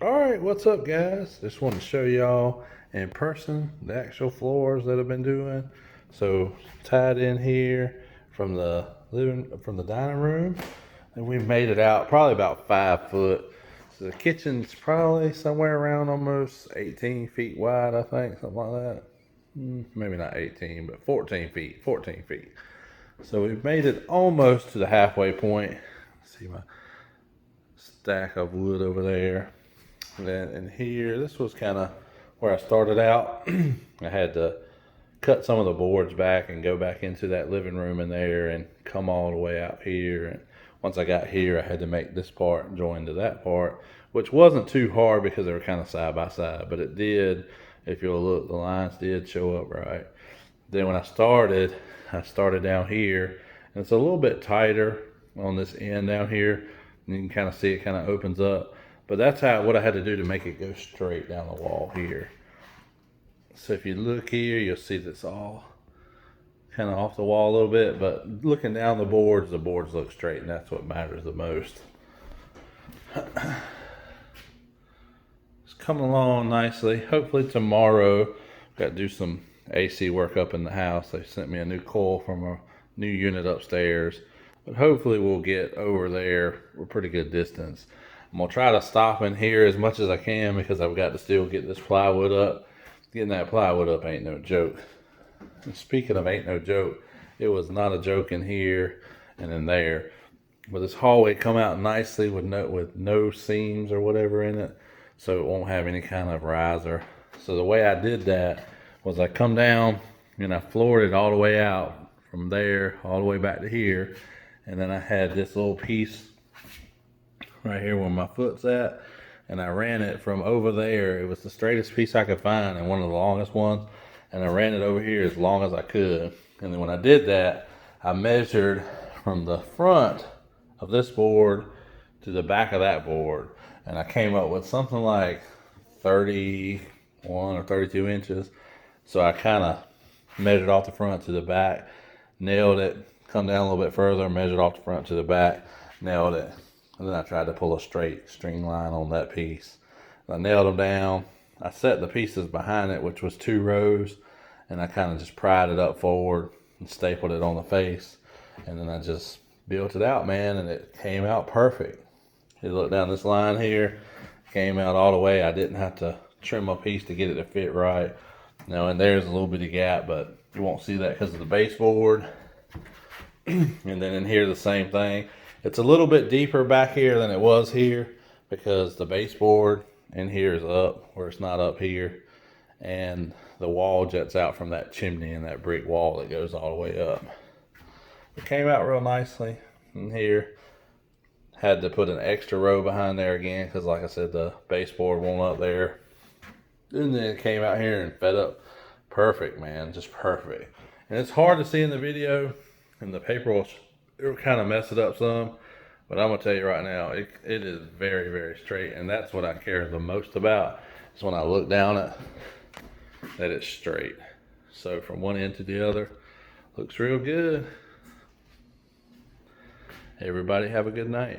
Alright, what's up guys? Just wanted to show y'all in person the actual floors that I've been doing. So tied in here from the dining room, and we made it out probably about 5 foot. So the kitchen's probably somewhere around almost 18 feet wide, I think, something like that. Maybe not 18, but 14 feet. 14 feet. So we've made it almost to the halfway point. See my stack of wood over there. And then in here, this was kind of where I started out. I had to cut some of the boards back and go back into that living room in there and come all the way out here. And once I got here, I had to make this part join to that part, which wasn't too hard because they were kind of side by side, but it did, if you'll look, the lines did show up right. Then when I started down here, and it's a little bit tighter on this end down here. And you can kind of see it kind of opens up. But that's what I had to do to make it go straight down the wall here. So if you look here, you'll see that's all kind of off the wall a little bit, but looking down the boards look straight, and that's what matters the most. It's coming along nicely. Hopefully tomorrow, got to do some AC work up in the house. They sent me a new coil from a new unit upstairs, but hopefully we'll get over there a pretty good distance. I'm gonna try to stop in here as much as I can because I've got to still get this plywood up. Getting that plywood up ain't no joke. And speaking of ain't no joke, it was not a joke in here and in there. But this hallway come out nicely with no seams or whatever in it, so it won't have any kind of riser. So the way I did that was I come down and I floored it all the way out from there all the way back to here, and then I had this little piece right here where my foot's at, and I ran it from over there. It was the straightest piece I could find and one of the longest ones, and I ran it over here as long as I could. And then when I did that, I measured from the front of this board to the back of that board, and I came up with something like 31 or 32 inches. So I kind of measured off the front to the back, nailed it, come down a little bit further, measured off the front to the back, nailed it. And then I tried to pull a straight string line on that piece. I nailed them down. I set the pieces behind it, which was 2 rows, and I kind of just pried it up forward and stapled it on the face. And then I just built it out, man, and it came out perfect. You look down this line here, came out all the way. I didn't have to trim a piece to get it to fit right. Now, and there's a little bitty gap, but you won't see that because of the baseboard. And then in here, the same thing. It's a little bit deeper back here than it was here because the baseboard in here is up where it's not up here. And the wall juts out from that chimney and that brick wall that goes all the way up. It came out real nicely in here. Had to put an extra row behind there again because, like I said, the baseboard won't up there. And then it came out here and fed up perfect, man, just perfect. And it's hard to see in the video, and the paper will kind of mess it up some, but I'm gonna tell you right now, it is very, very straight, and that's what I care the most about, is when I look down at that it's straight. So from one end to the other, looks real good. Everybody have a good night.